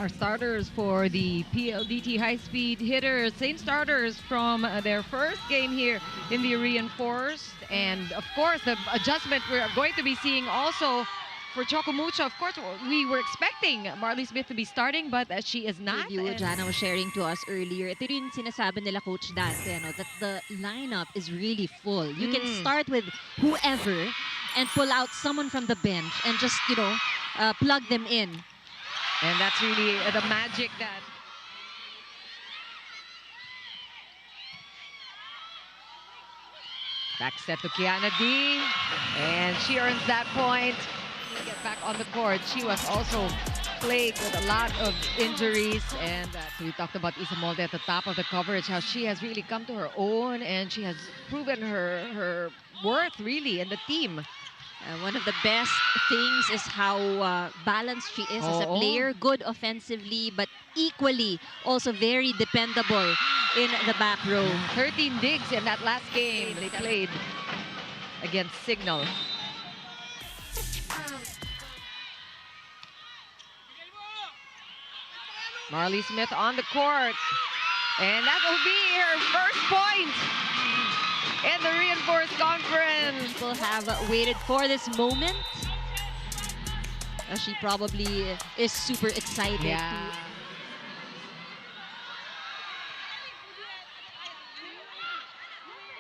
Our starters for the PLDT High Speed Hitters, same starters from their first game here in the Reinforced. And of course, the adjustment we're going to be seeing also for Choco Mucho. Of course, we were expecting Marley Smith to be starting, but she is not. Review Jana was sharing to us earlier. Ito rin sinasabi nila Coach Dante, that the lineup is really full. You can start with whoever and pull out someone from the bench and just, plug them in. And that's really the magic that... Back set to Kiana D. And she earns that point. Get back on the court. She was also plagued with a lot of injuries. And so we talked about Isa Molde at the top of the coverage, how she has really come to her own and she has proven her worth really in the team. One of the best things is how balanced she is as a player. Good offensively, but equally also very dependable in the back row. 13 digs in that last game they played against Signal. Marley Smith on the court. And that will be her first point in the Reinforced Conference. People have waited for this moment. She probably is super excited. Yeah.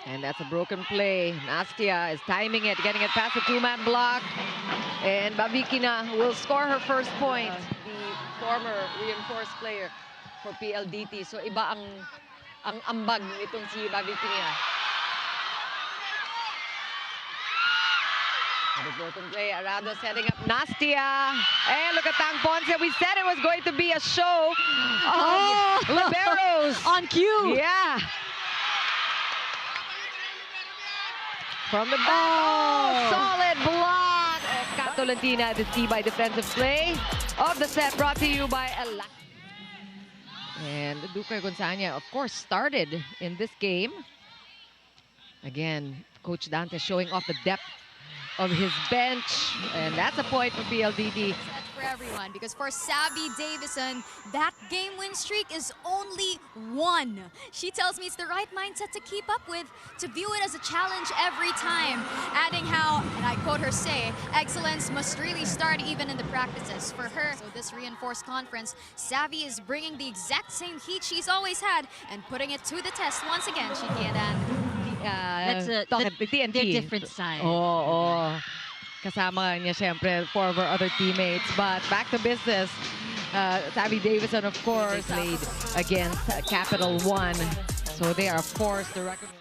And that's a broken play. Nastia is timing it, getting it past the two-man block. And Babikina will score her first point. The former Reinforced player for PLDT. So iba ang ambag nitong si Babikina. The broken play, Arado setting up Nastia. And look at Tang Ponce. We said it was going to be a show of liberos. On cue. Yeah. From the back. Solid block. Catolantine, the T-by defensive play of the set brought to you by Ella. And Duque Gonzania, of course, started in this game. Again, Coach Dante showing off the depth of his bench, and that's a point for PLDT. For everyone, because for Savvy Davison, that game win streak is only one. She tells me it's the right mindset to keep up with, to view it as a challenge every time, adding how, and I quote her say, excellence must really start even in the practices. For her, so this Reinforced Conference, Savvy is bringing the exact same heat she's always had and putting it to the test once again, Shikiadan. That's the TNT. different side. Kasama niya siyempre former other teammates. But back to business. Savvy Davison, of course, played against Capital One. So they are forced to recognize.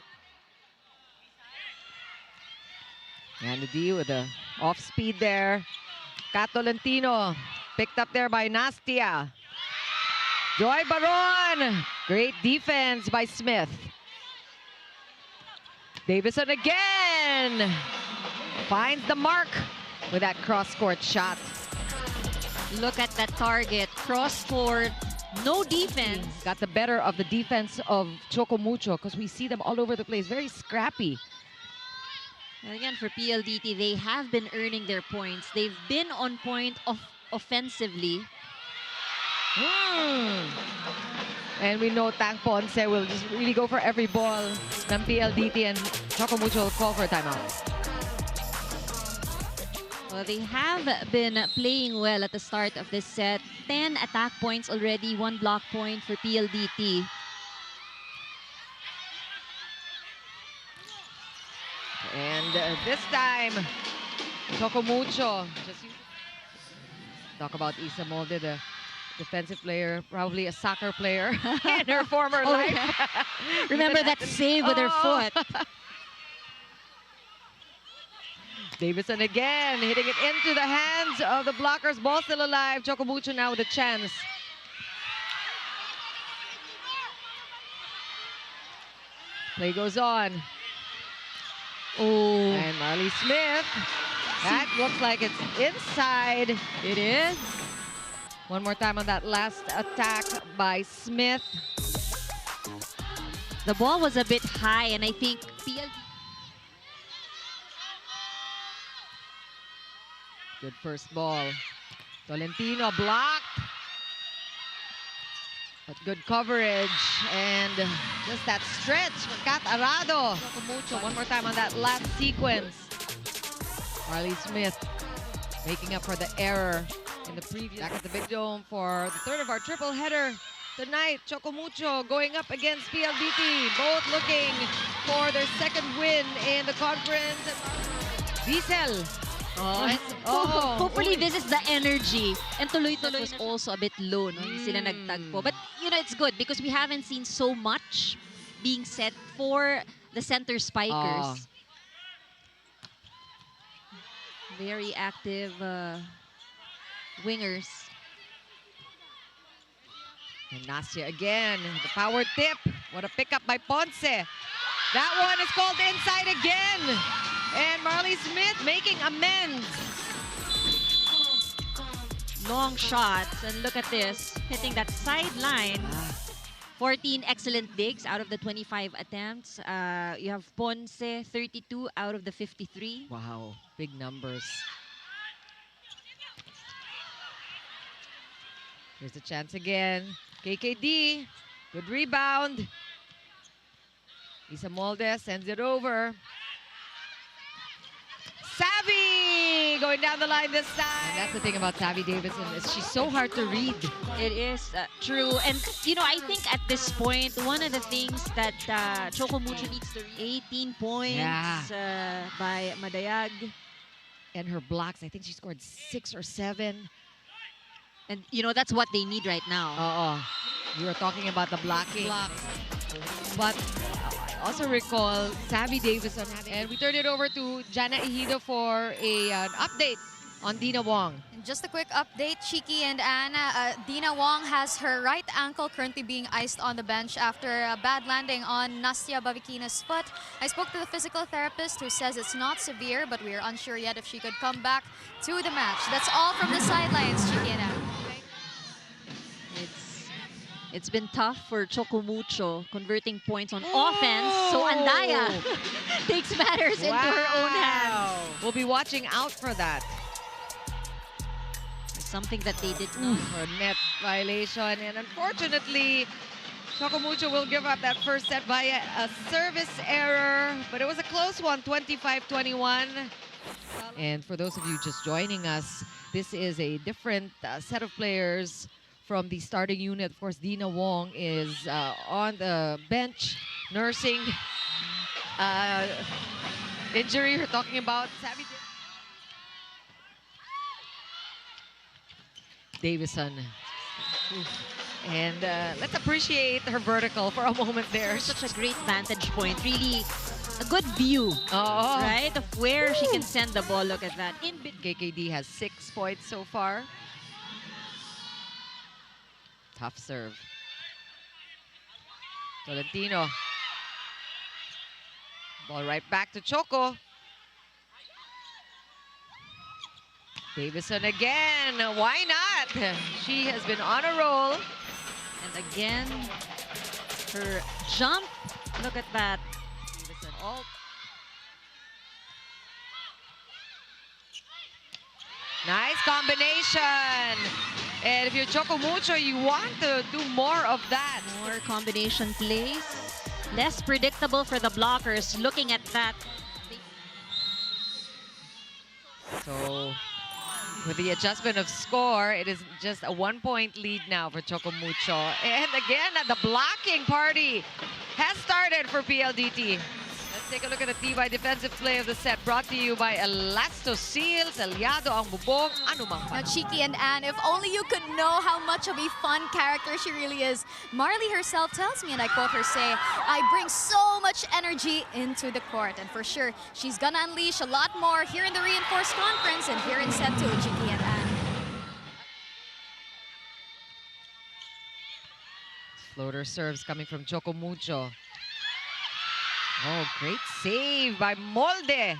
And the D with the off speed there. Catolantino picked up there by Nastia. Joy Baron. Great defense by Smith. Davison again. Finds the mark with that cross-court shot. Look at that target. Cross-court, no defense. Got the better of the defense of Choco Mucho because we see them all over the place. Very scrappy. And again, for PLDT, they have been earning their points. They've been on point offensively. And we know Tang Ponce will just really go for every ball ng PLDT, and Choco Mucho will call for a timeout. Well, they have been playing well at the start of this set. 10 attack points already, 1 block point for PLDT. And this time, Choco Mucho. Talk about Isa Molde, the defensive player, probably a soccer player in her former life. Yeah. Remember that save with her foot. Davison again, hitting it into the hands of the blockers. Ball still alive. Choco Mucho now with a chance. Play goes on. And Marley Smith. That looks like it's inside. It is. One more time on that last attack by Smith. The ball was a bit high, and I think PLDT. Good first ball. Tolentino blocked. But good coverage and just that stretch for Kat Arado. Choco Mucho one more time on that last sequence. Marley Smith making up for the error in the previous. Back at the Big Dome for the third of our triple header tonight. Choco Mucho going up against PLDT, both looking for their second win in the conference. Diesel. Hopefully this is the energy. And tuloy-tuloy was also a bit low. No? Hindi sila nagtagpo. But, you know, it's good because we haven't seen so much being set for the center spikers. Very active wingers. And Nastia again, the power tip. What a pickup by Ponce. That one is called inside again. And Marley Smith making amends. Long shots. And look at this. Hitting that sideline. 14 excellent digs out of the 25 attempts. You have Ponce, 32 out of the 53. Wow, big numbers. Here's the chance again. KKD, good rebound. Isa Molde sends it over. Savvy going down the line this time. And that's the thing about Savvy Davison is she's so hard to read. It is true. And, you know, I think at this point, one of the things that Choco Mucho needs to read, 18 points by Madayag. And her blocks, I think she scored 6 or 7. And, you know, that's what they need right now. You were talking about the blocking. But I also recall Savvy Davison having... And we turn it over to Jana Ejido for an update on Dina Wong. And just a quick update, Chiki and Anna. Dina Wong has her right ankle currently being iced on the bench after a bad landing on Nastia Bavikina's foot. I spoke to the physical therapist who says it's not severe, but we are unsure yet if she could come back to the match. That's all from the sidelines, Chiki and Anna. It's been tough for Choco Mucho converting points on offense. So Andaya takes matters into her own hands. We'll be watching out for that. Something that they did not. For net violation. And unfortunately, Choco Mucho will give up that first set via a service error. But it was a close one, 25-21. And for those of you just joining us, this is a different set of players from the starting unit. Of course, Dina Wong is on the bench nursing injury. We're talking about Savvy Davison. And let's appreciate her vertical for a moment there. Such a great vantage point. Really a good view, right, of where she can send the ball. Look at that. KKD has 6 points so far. Tough serve. Tolentino. Ball right back to Choco. Davison again. Why not? She has been on a roll. And again, her jump. Look at that. Davison. Nice combination. And if you're Choco Mucho, you want to do more of that. More combination plays. Less predictable for the blockers. Looking at that. So, with the adjustment of score, it is just a 1-point lead now for Choco Mucho. And again, the blocking party has started for PLDT. Let's take a look at the TVI defensive play of the set, brought to you by Elasto Seals, Aliado ang bubong, anumang Now, panahon. Chiki and Anne, if only you could know how much of a fun character she really is. Marley herself tells me, and I quote her say, I bring so much energy into the court. And for sure, she's gonna unleash a lot more here in the Reinforced Conference and here in set 2, Chiki and Anne. Floater serves coming from Choco Mucho. Oh, great save by Molde.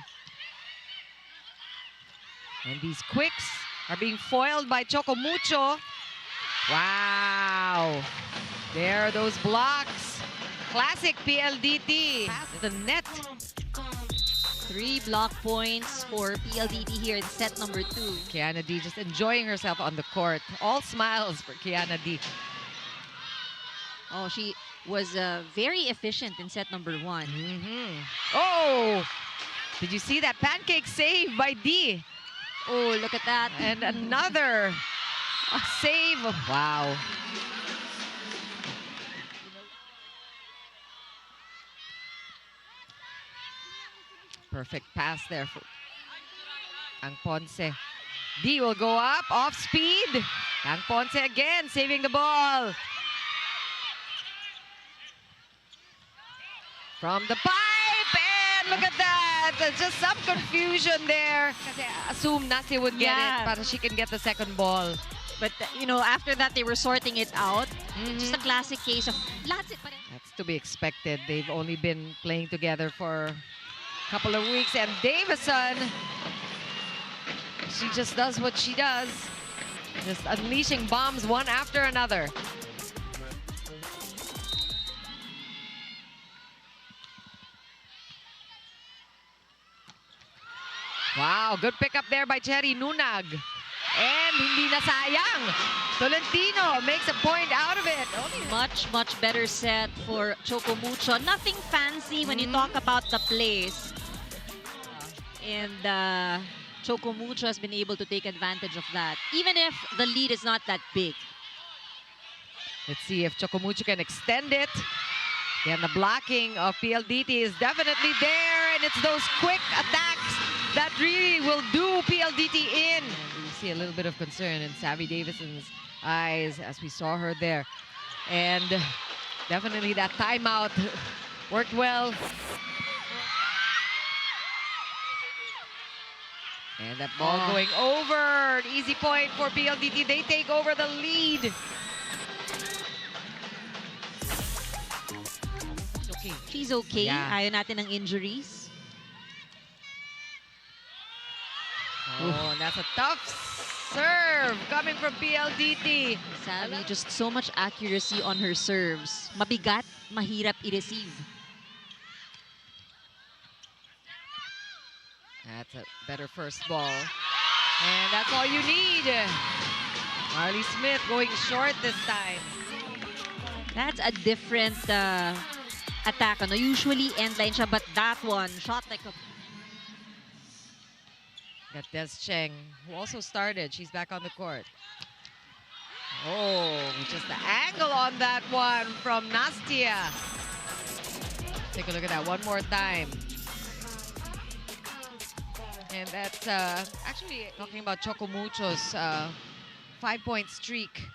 And these quicks are being foiled by Choco Mucho. Wow. There are those blocks. Classic PLDT. Past the net. 3 block points for PLDT here in set number 2. Kiana D just enjoying herself on the court. All smiles for Kiana D. Oh, she was very efficient in set number 1. Oh! Did you see that pancake save by D? Oh, look at that. And another save. Wow. Perfect pass there for Ang Ponce. D will go up, off speed. Ang Ponce again, saving the ball. From the pipe, and look at that. Just some confusion there. Kasi assume Nasi would get it, para she can get the second ball. But, you know, after that, they were sorting it out. Just a classic case of... That's to be expected. They've only been playing together for a couple of weeks. And Davison, she just does what she does. Just unleashing bombs one after another. Wow, good pickup there by Cherry Nunag. And hindi nasayang. Tolentino makes a point out of it. Much better set for Choco Mucho. Nothing fancy when you talk about the plays. And Choco Mucho has been able to take advantage of that, even if the lead is not that big. Let's see if Choco Mucho can extend it. Again, the blocking of PLDT is definitely there, and it's those quick attacks that really will do PLDT in. And you see a little bit of concern in Savvy Davison's eyes as we saw her there. And definitely that timeout worked well. And that ball going over. An easy point for PLDT. They take over the lead. Okay. She's okay. Yeah. Ayaw natin ng injuries. Oh, and that's a tough serve coming from PLDT. Savvy, just so much accuracy on her serves. Mabigat, mahirap i-receive. That's a better first ball. And that's all you need. Marley Smith going short this time. That's a different attack. Ano? Usually end line siya, but that one shot like a... Got Des Cheng, who also started. She's back on the court. Oh, just the angle on that one from Nastia. Take a look at that one more time. And that's actually talking about Choco Mucho's 5-point streak.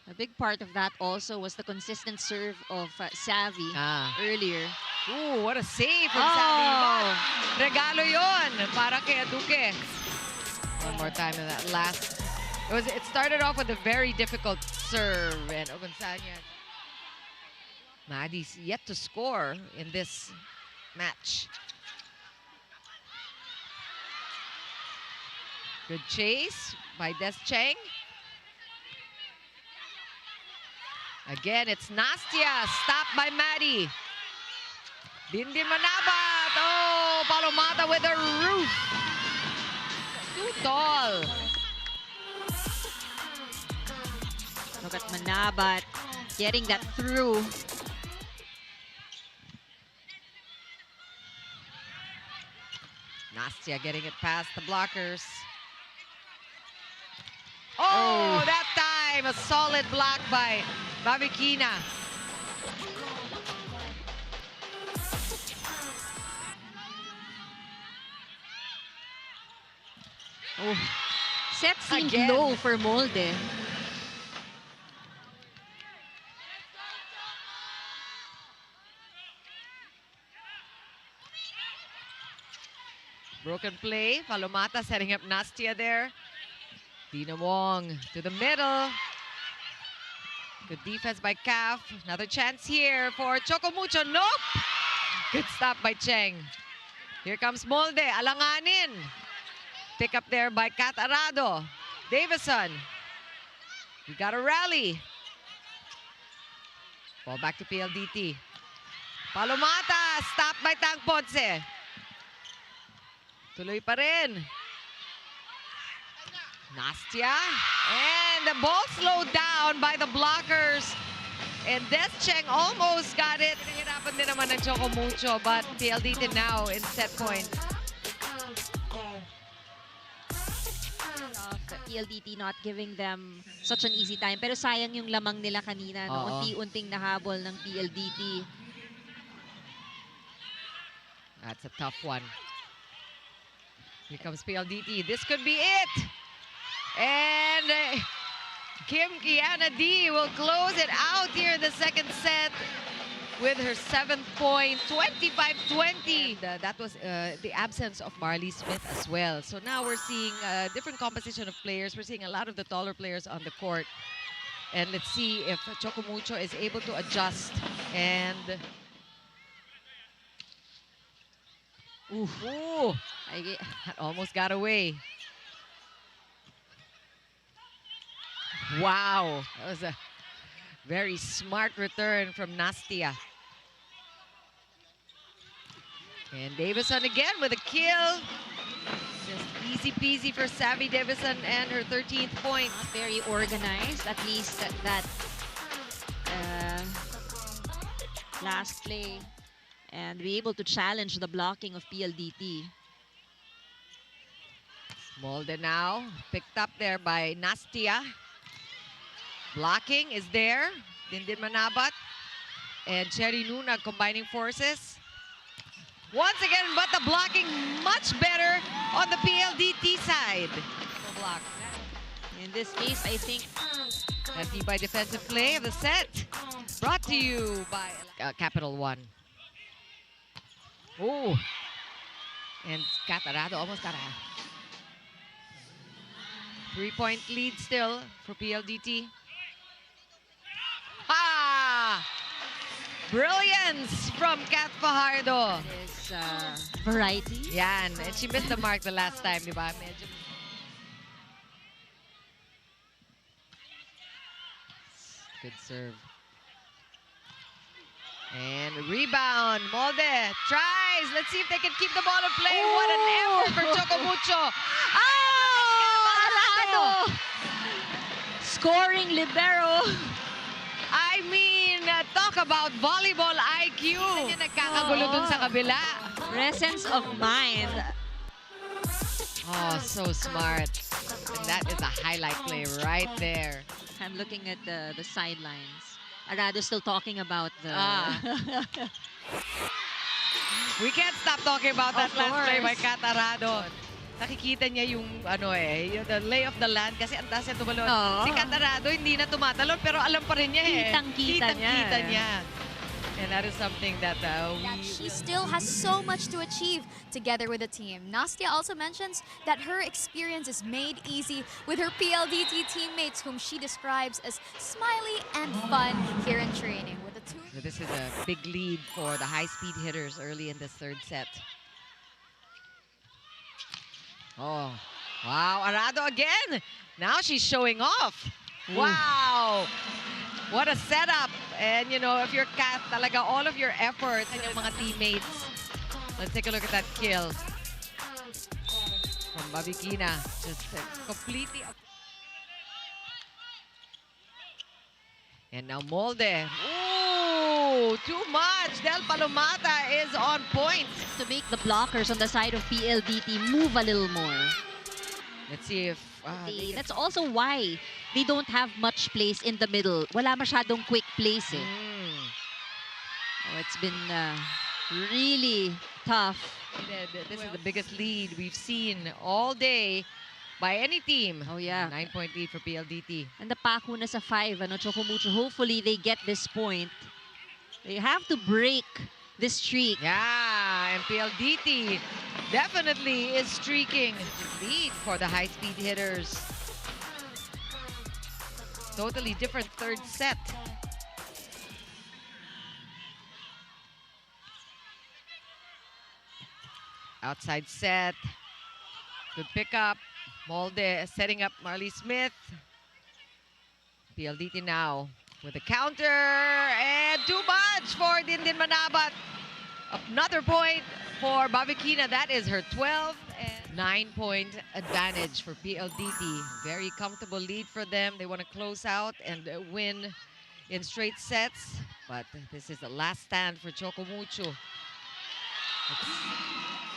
A big part of that also was the consistent serve of Savvy earlier. Ooh, what a save from Savvy. Regalo yon para kay Duque. One more time in that last. It started off with a very difficult serve, and Ogunsanya. Maddie's yet to score in this match. Good chase by Des Cheng. Again, it's Nastia, stopped by Maddie. Dindin Manabat. Oh, Palomata with a roof. Too tall. Look at Manabat getting that through. Nastia getting it past the blockers. Oh, that time a solid block by Babikina. Oh, set seemed Again. low for Molde. Broken play. Palomata setting up Nastia there. Dina Wong to the middle. Good defense by Caf. Another chance here for Choco Mucho. Nope! Good stop by Cheng. Here comes Molde. Alanganin. Pick up there by Kat Arado. Davison. We got a rally. Ball back to PLDT. Palomata. Stopped by Tang Ponce. Tuloy pa rin. Nastia. And the ball slowed down by the blockers. And Descheng almost got it. Nahirapan din naman ng Choco Mucho, but PLDT now in set point. PLDT not giving them such an easy time. Pero sayang yung lamang nila kanina. No? Oo. Unti-unting nahabol ng PLDT. That's a tough one. Here comes PLDT. This could be it. And Kim Kiana D will close it out here in the second set with her 7th point, 25-20. And, that was the absence of Marley Smith as well. So now we're seeing a different composition of players. We're seeing a lot of the taller players on the court. And let's see if Choco Mucho is able to adjust. And ooh, that almost got away. Wow, that was a very smart return from Nastia. And Davison again with a kill. Just easy peasy for Savvy Davison and her 13th point. Very organized, at least that last play. And be able to challenge the blocking of PLDT. Molde now, picked up there by Nastia. Blocking is there. Dindin Manabat and Cherry Nuna combining forces. Once again, but the blocking much better on the PLDT side. Block. In this case, I think FD by defensive play of the set. Brought to you by Capital One. Oh, and Catarado almost got a 3-point lead still for PLDT. Ah! Brilliance from Kat Fajardo. is variety. Yan, and she missed the mark the last time, di ba? Medyo... Good serve. And rebound, Molde tries. Let's see if they can keep the ball in play. Oh! What an effort for Choco Mucho. Oh! Scoring libero. I mean, talk about volleyball IQ. Yung nagkakagulo dun sa kabila. Presence of mind. Oh, so smart. And that is a highlight play right there. I'm looking at the sidelines. Arado still talking about the... We can't stop talking about that Of last play by course. Kat Arado. Nakikita niya yung the lay of the land kasi ang taas niya tumalon. Oo. Si Kat Arado hindi na tumatalon pero alam pa rin niya eh. Kitang-kita niya. And that is something that that she still has so much to achieve together with the team. Nastia also mentions that her experience is made easy with her PLDT teammates, whom she describes as smiley and fun here in training. With the two. So this is a big lead for the high-speed hitters early in this third set. Oh, wow, Arado again. Now she's showing off. Ooh. Wow. What a setup. And, you know, if you're Kat, talaga all of your efforts and your mga teammates. Let's take a look at that kill from Babikina. Just completely... And now Molde. Ooh, too much. Del Palomata is on point. To make the blockers on the side of PLDT move a little more. Let's see if... That's also why they don't have much place in the middle. Wala masyadong quick place eh. Oh, it's been really tough. This is the biggest lead we've seen all day by any team. Oh yeah. 9-point lead for PLDT. And the Paku na sa 5, Choco Mucho. Hopefully they get this point. They have to break this streak. Yeah, and PLDT definitely is streaking. Lead for the high-speed hitters. Totally different third set. Outside set. Good pickup. Molde setting up Marley Smith. PLDT now with a counter. And too much for Dindin Manabat. Another point for Babikina. That is her 12th. And 9-point advantage for PLDT. Very comfortable lead for them. They want to close out and win in straight sets. But this is the last stand for Choco Mucho. It's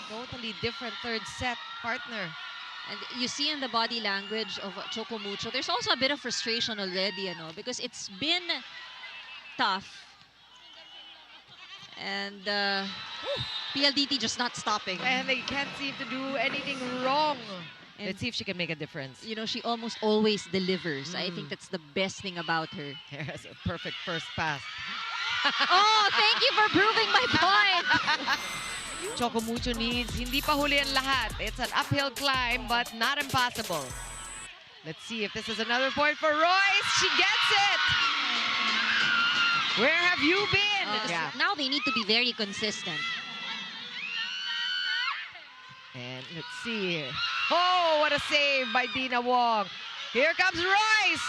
totally different third set partner. And you see in the body language of Choco Mucho, there's also a bit of frustration already, because it's been tough. And PLDT just not stopping. And they can't seem to do anything wrong. And let's see if she can make a difference. She almost always delivers. I think that's the best thing about her. Here's a perfect first pass. Oh, thank you for proving my point. Choco Mucho needs, hindi pa huli ang lahat. It's an uphill climb, but not impossible. Let's see if this is another point for Royce. She gets it. Where have you been? Now they need to be very consistent. And let's see. Oh, what a save by Dina Wong. Here comes Royce.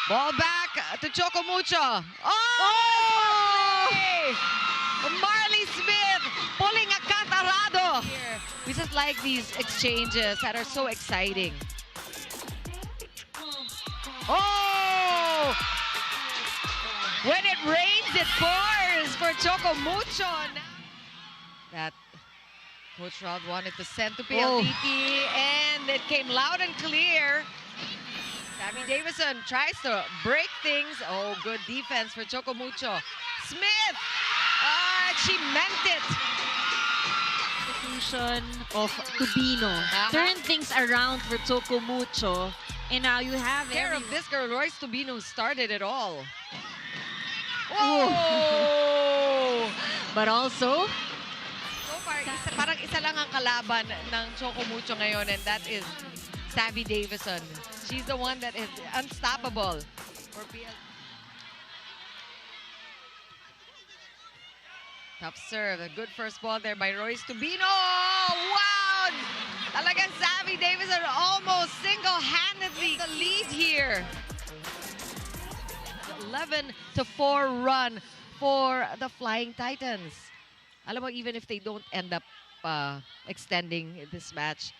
Ball back to Choco Mucho. Oh! Marley Smith pulling a Catarado. We just like these exchanges that are so exciting. Oh! When it rains, it pours for Choco Mucho. That Coach Rod wanted to send to PLDT, and it came loud and clear. Sammy Davison tries to break things. Oh, good defense for Choco Mucho. Smith! She meant it. Execution of Tubino. Turn things around for Choco Mucho. And now you have Care of this girl, Royce Tubino started it all. Oh! But also, so far, parang isa lang ang kalaban ng Choco Mucho ngayon, and that is Savvy Davison. She's the one that is unstoppable for PL. Tough serve. A good first ball there by Royce Tubino. Wow! Talagang Savvy Davison almost single-handedly the lead here. 11-4 run for the Flying Titans. Alam mo, even if they don't end up extending this match,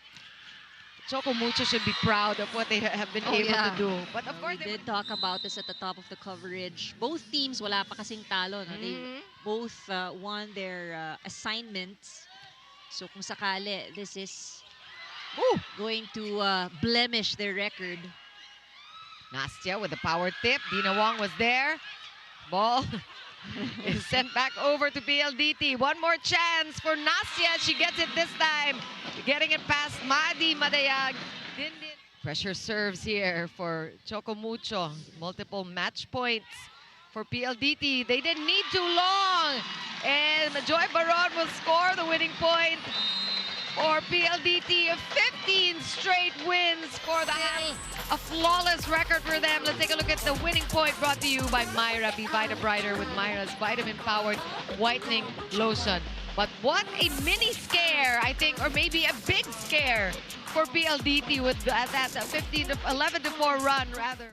Choco Mucho should be proud of what they have been able to do. But of course, we did talk about this at the top of the coverage. Both teams wala pa kasing talo. No? They both won their assignments. So kung sakali, this is going to blemish their record. Nastia with the power tip. Dina Wong was there. Ball is sent back over to PLDT. One more chance for Nastia. She gets it this time. Getting it past Madi Madayag. Pressure serves here for Choco Mucho. Multiple match points for PLDT. They didn't need too long. And Joy Baron will score the winning point for PLDT. 15 straight wins for the Hattles. A flawless record for them. Let's take a look at the winning point brought to you by Myra. Be Vita Brighter with Myra's vitamin-powered whitening lotion. But what a mini scare, I think, or maybe a big scare for PLDT with that 11-4 run, rather.